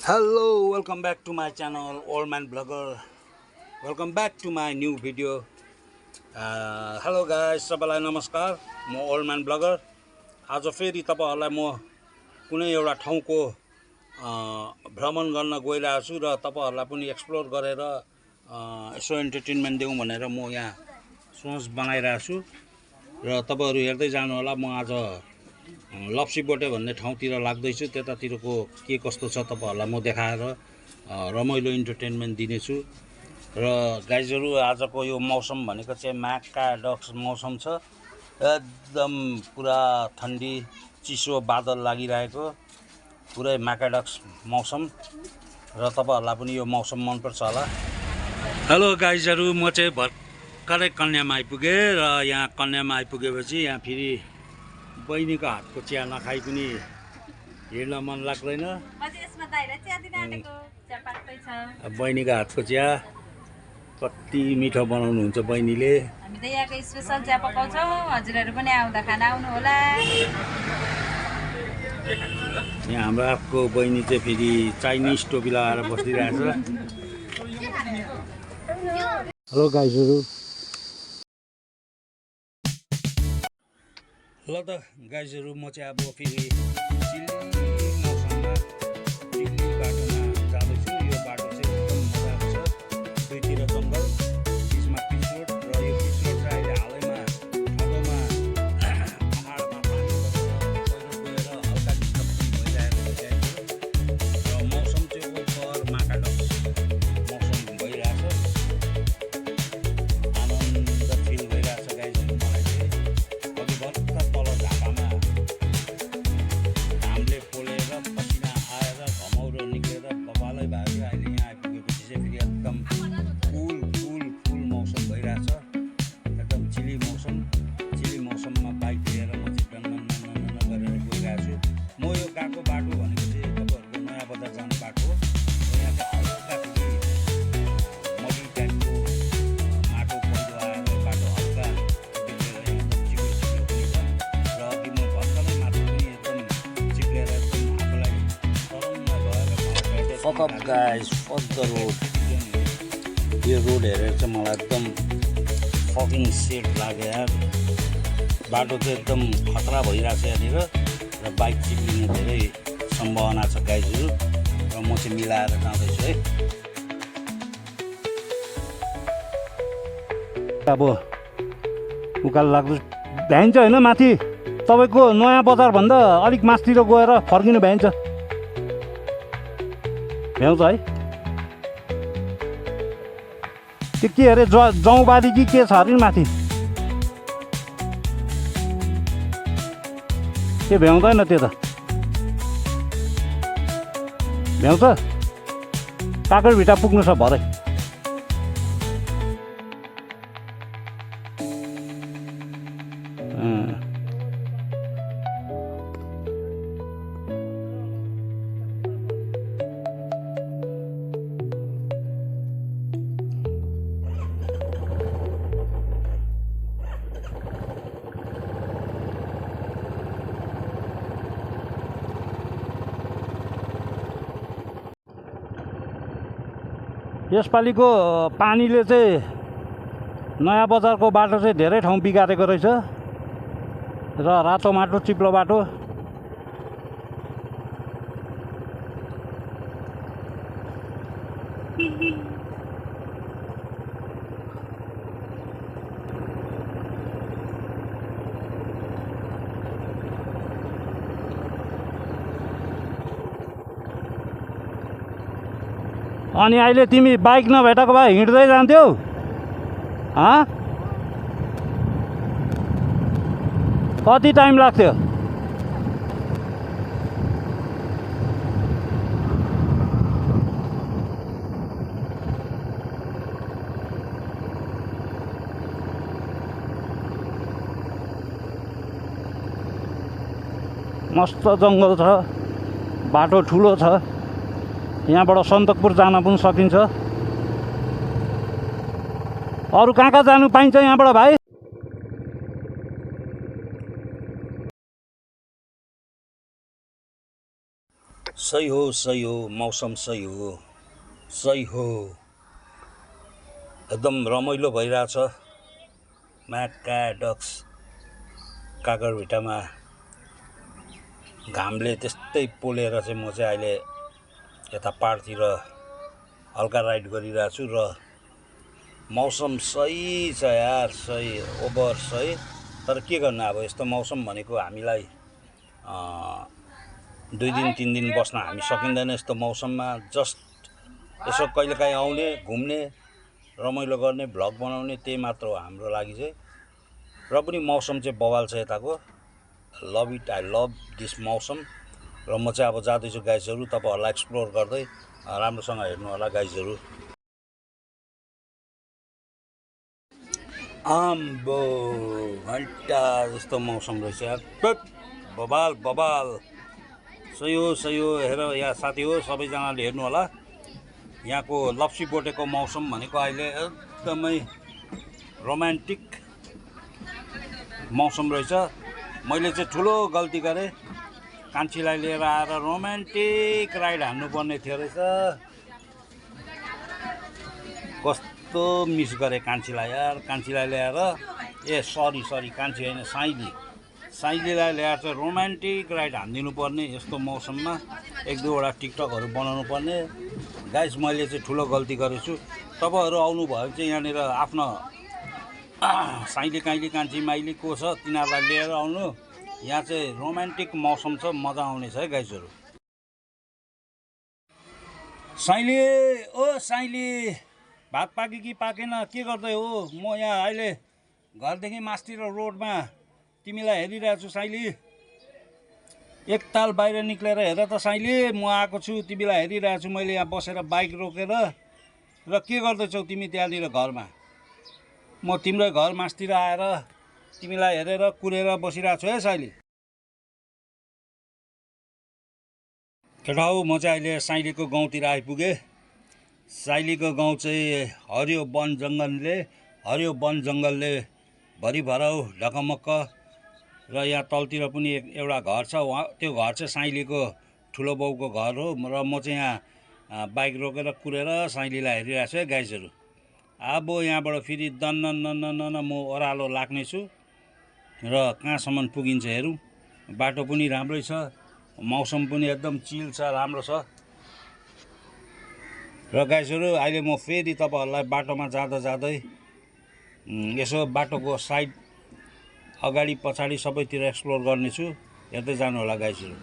Hello, welcome back to my channel, Old Man Blogger. Welcome back to my new video. Hello guys, सबैलाई नमस्कार. म old man bagger. आज फेरि तपाईहरुलाई म कुनै एउटा ठाउँको भ्रमण गर्न गइरहेको छु र तपाईहरुलाई पनि एक्सप्लोर गरेर यसो एन्टरटेनमेन्ट देऊ भनेर म यहाँ सोच बनाइरहेको छु र तपाईहरु हेर्दै जानु होला. म आज लप्सीबोटे भन्ने ठाउँतिर लाग्दैछु. त्यतातिरको के कस्तो छ तपाईहरुलाई म देखाएर रमाइलो इन्टरटेनमेन्ट दिनेछु. र गाइजहरु आजको यो मौसम भनेको चाहिँ म्याकाडक्स मौसम छ. एकदम पुरा ठण्डी चिसो बादल लागिरहेको पुरै म्याकाडक्स मौसम र तपाईहरुलाई पनि यो मौसम मन पर्छ होला. हेलो गाइजहरु, म चाहिँ भर्खरै कन्यामा आइपुगे र यहाँ कन्यामा आइपुगेपछि यहाँ फेरि बहिनीको हातको चिया नखाइ पनि हिँड्न मन लाग्दैन. बहिनीको हातको चिया कति मिठो बनाउनुहुन्छ बहिनीले. हामी त यहाँको स्पेशल चिया पकाउँछौँ. हजुरहरु पनि आउँदा खाना आउनु होला. यहाँ हाम्रो आपको बहिनी चाहिँ फेरि चाइनिज टोपी लगाएर बसिरहेछ. हेलो गाइजहरु. ल त गाइजहरु, म चाहिँ अब फेरि चिल्ली मौसममा चिल्ली बाटोमा जाँदैछु. यो बाटो चाहिँ एकदम मजाको छ. दुईतिर जङ्गल, बिचमा पिच रोड र यो पिच रोड चाहिँ अहिले हालैमा ठाउँमा पहाडमा पानी पहिरो गएर हल्का डिस्टर्ब भइरहेको छ र मौसम चाहिँ ओभर म्याकाडक्स मौसम भइरहेछ. आनन्द फिल भइरहेछ गाइजहरु. मलाई चाहिँ अघि भर्खर तल झापामा घामले पोलेर पसिना आएर घमाउरो निक्लेर बबालै भयो. अहिले यहाँ आइपुगेपछि चाहिँ फेरि एकदम फुल मौसम भइरहेछ. एकदम चिली मौसममा बाइक लिएर म चाहिँ टन्न गरेर गइरहेको छु. म यो गएको बाटो भनेको चाहिँ तपाईँहरूको नयाँ बजार जाने बाटो हो. यहाँ चाहिँ हल्का फेरि मडी टाइपको माटो पहिरो आएर बाटो हल्का बिग्रेर एकदम चिप्लो पनि छ. र अघि म भर्खरै माटो पनि एकदम चिप्लेर एकदम आफूलाई तरुङ्ग भएर fuck guys, fuck the road. यो रोड हेरेर चाहिँ मलाई एकदम फकिङ सेट लाग्यो यार. बाटो चाहिँ एकदम खतरा भइरहेछ यहाँनिर र बाइक चिप्लिने धेरै सम्भावना छ गाइजहरु. र म चाहिँ मिलाएर जाँदैछु है. अब उकालो लाग्दैछु. भ्याइन्छ होइन माथि तपाईँको नयाँ बजारभन्दा अलिक मासतिर गएर फर्किनु भ्याइन्छ. भ्याउँछ है. त्यो के अरे जौबारी कि के छ अरे माथि. त्यो भ्याउँदैन. त्यो त भ्याउँछ. काँक्रेभिटा पुग्नु छ भरे. यसपालिको पानीले चाहिँ नयाँ बजारको बाटो चाहिँ धेरै ठाउँ बिगारेको रहेछ र रातो माटो चिप्लो बाटो. अनि अहिले तिमी बाइक नभेटेको भए हिँड्दै जान्थ्यौ. कति टाइम लाग्थ्यो. मस्त जङ्गल छ. बाटो ठुलो छ. यहाँबाट सन्दकपुर जान पनि सकिन्छ. अरू कहाँ जानु पाइन्छ यहाँबाट भाइ? सही हो मौसम सही हो एकदम रमाइलो भइरहेछ म्याकाडक्स काकरभिट्टामा घामले त्यस्तै पोलेर चाहिँ म चाहिँ अहिले यता पाहाडतिर हल्का राइड गरिरहेको छु र मौसम सही छ यार सही ओभर सही तर के गर्नु अब यस्तो मौसम भनेको हामीलाई 2 दिन 3 दिन बस्न हामी सकिँदैन यस्तो मौसममा जस्ट यसो कहिलेकाहीँ आउने घुम्ने रमाइलो गर्ने भ्लग बनाउने त्यही मात्र हो हाम्रो लागि चाहिँ र पनि मौसम चाहिँ बवाल छ यताको love it I love this मौसम र म चाहिँ अब जाँदैछु गाइजहरू तपाईँहरूलाई एक्सप्लोर गर्दै राम्रोसँग हेर्नु होला गाइजहरू आम्बो घन्टा जस्तो मौसम रहेछ यार बबाल बबाल सही हो हेर यहाँ साथी हो सबैजनाले हेर्नु होला यहाँको लप्सी बोटेको मौसम भनेको अहिले एकदमै रोमान्टिक मौसम रहेछ मैले चाहिँ ठुलो गल्ती गरेँ कान्छीलाई लिएर आएर रोमान्टिक राइड हान्नुपर्ने थियो रहेछ कस्तो मिस गरेँ कान्छीलाई यार कान्छीलाई ल्याएर ए सरी कान्छी होइन साइलीलाई ल्याएर चाहिँ रोमान्टिक राइड हानिदिनु पर्ने यस्तो मौसममा 1-2वटा टिकटकहरू बनाउनु पर्ने गाइस मैले चाहिँ ठुलो गल्ती गरेछु तपाईँहरू आउनुभयो भने चाहिँ यहाँनिर आफ्नो साइली काइली कान्छी माइली को छ तिनीहरूलाई लिएर आउनु यहाँ चाहिँ रोमान्टिक मौसम छ मजा आउनेछ है गाइसहरू साइली भात पाक्यो कि पाकेन के गर्दै हो म यहाँ अहिले घरदेखि मास्तिर रोडमा तिमीलाई हेरिरहेको छु साइली एकताल बाहिर निक्लेर हेर त साइली म आएको छु तिमीलाई हेरिरहेको छु मैले यहाँ बसेर बाइक रोकेर र के गर्दैछौ तिमी त्यहाँनिर घरमा म तिम्रो घर मास्तिर आएर तिमीलाई हेरेर कुरेर बसिरहेको छु है साइली केटा हो म चाहिँ अहिले साइलीको गाउँतिर आइपुगेँ साइलीको गाउँ चाहिँ हरियो वन जङ्गलले भरिभराउ ढकमक्क र यहाँ तलतिर पनि एउटा घर छ वहाँ त्यो घर चाहिँ साइलीको ठुलो बाउको घर हो र म चाहिँ यहाँ बाइक रोकेर कुरेर साइलीलाई हेरिरहेको छु है गाइजहरू अब यहाँबाट फेरि दन्न म ओह्रालो लाग्नेछु र कहाँसम्म पुगिन्छ हेरौँ बाटो पनि राम्रै छ मौसम पनि एकदम चिल छ राम्रो छ र गाइजहरू अहिले म फेरि तपाईँहरूलाई बाटोमा जाँदै यसो बाटोको साइड अगाडि पछाडि सबैतिर एक्सप्लोर गर्नेछु हेर्दै जानु होला गाइजहरू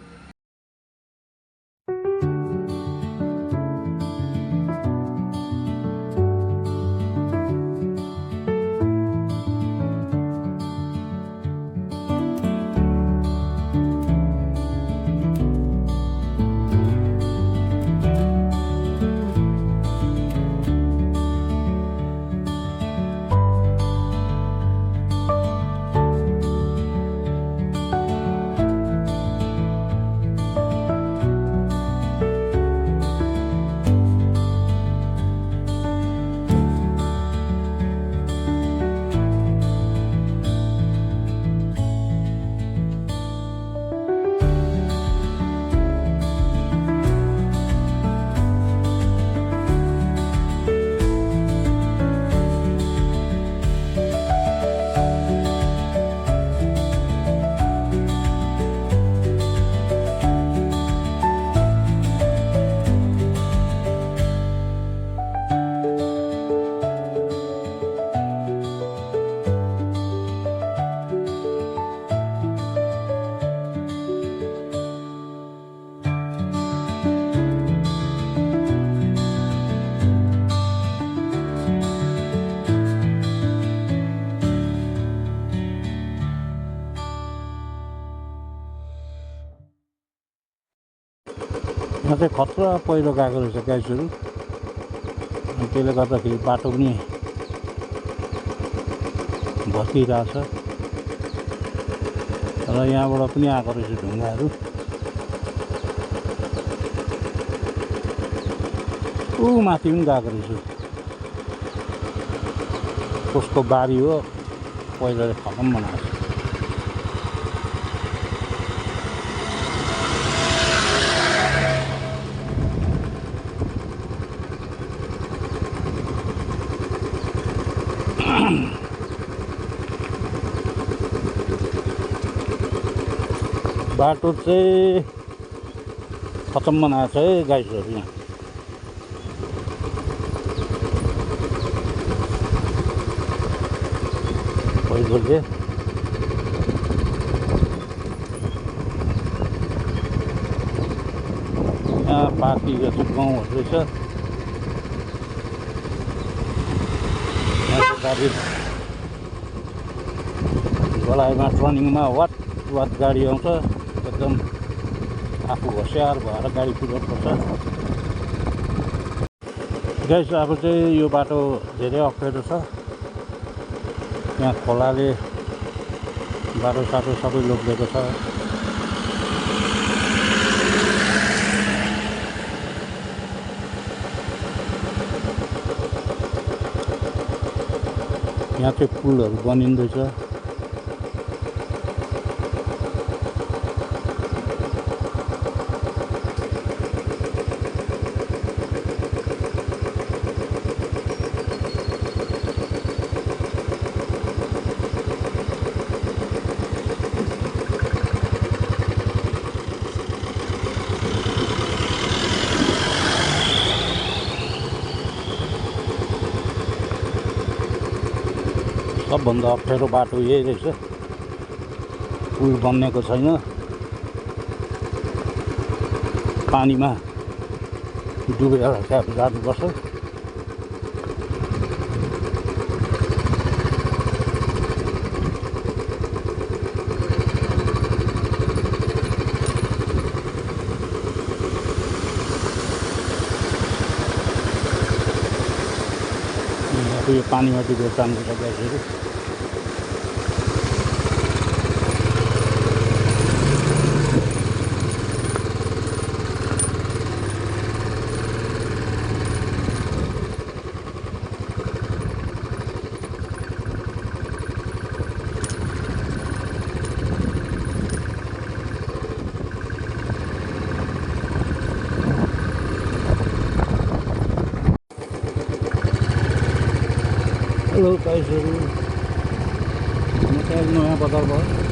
यहाँ चाहिँ खतरा पहिरो गएको रहेछ गाइसहरू अनि त्यसले गर्दाखेरि बाटो पनि भत्किरहेछ र यहाँबाट पनि आएको रहेछ ढुङ्गाहरू माथि पनि गएको रहेछ कसको बारी हो पहिलाले खतम बनाएको छ बाटो चाहिँ खतम बनाएको छ है गाइसहरू यहाँ। भइगयो यहाँ पार्टी जस्तो गाउँहरू रहेछ। यहाँको गाडी गोलाइमा टर्निङमा वाट गाडी आउँछ। एकदम आफू होसियार भएर गाडी कुदाउनुपर्छ। गाइस अब चाहिँ यो बाटो धेरै अप्ठ्यारो छ। यहाँ खोलाले बाटोसाटो सबै लोगिदिएको छ। यहाँ चाहिँ पुलहरू बनिँदैछ। सबभन्दा अप्ठ्यारो बाटो यही रहेछ। पुल बनिएको छैन। पानीमा डुबेर चाहिँ जानुपर्छ। यो पानीमा डुबेर जानुपर्छ गाइसहरू। हेलो गाइसहरू, म चाहिँ नयाँ बजार भयो।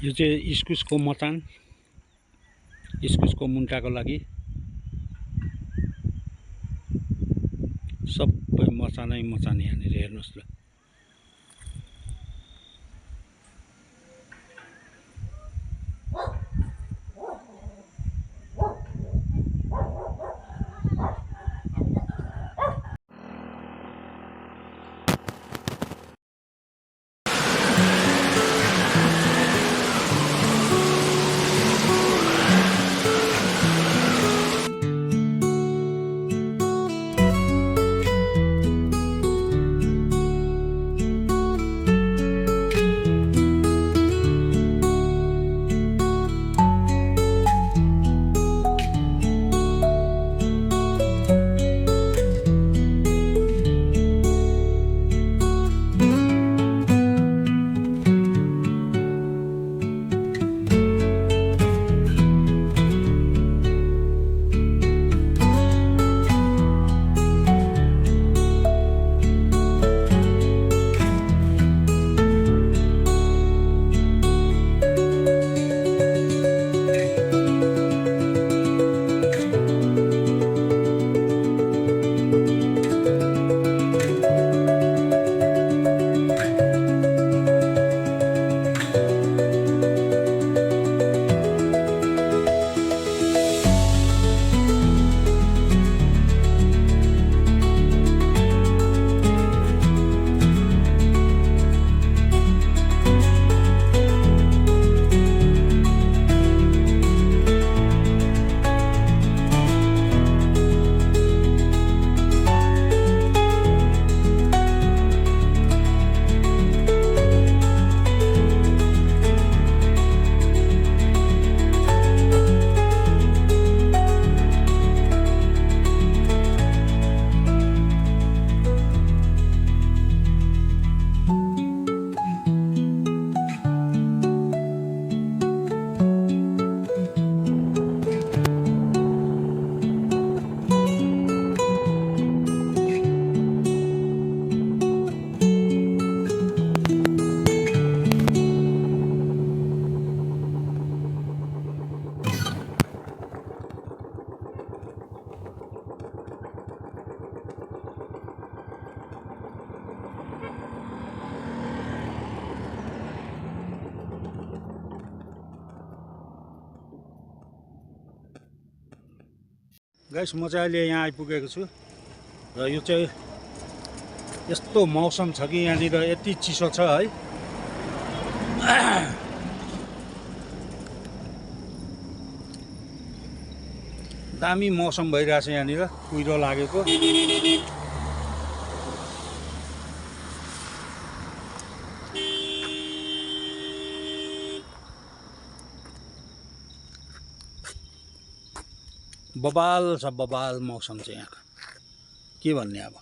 यो चाहिँ इस्कुसको मचान, इस्कुसको मुन्टाको लागि सबै मचानै मचान यहाँनिर हेर्नुहोस् ल। गाइस म चाहिँ अहिले यहाँ आइपुगेको छु र यो चाहिँ यस्तो मौसम छ कि यहाँनिर यति चिसो छ है। दामी मौसम भइरहेछ यहाँनिर, कुहिरो लागेको। बबाल छ, बबाल मौसम चाहिँ यहाँको, के भन्ने अब।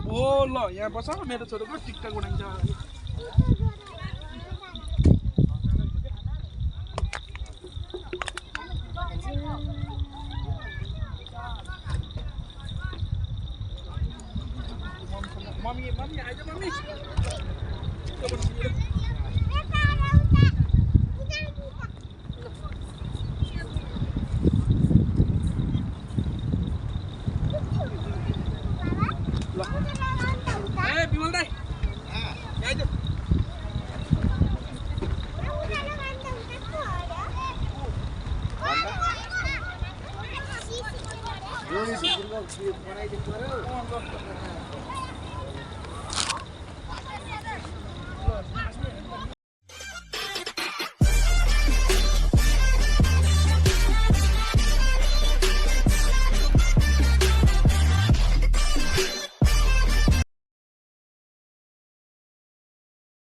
ओ ल यहाँ बस मेरो छोरोको टिकटक बनाइन्छ मम्मी मम्मी आइज मम्मी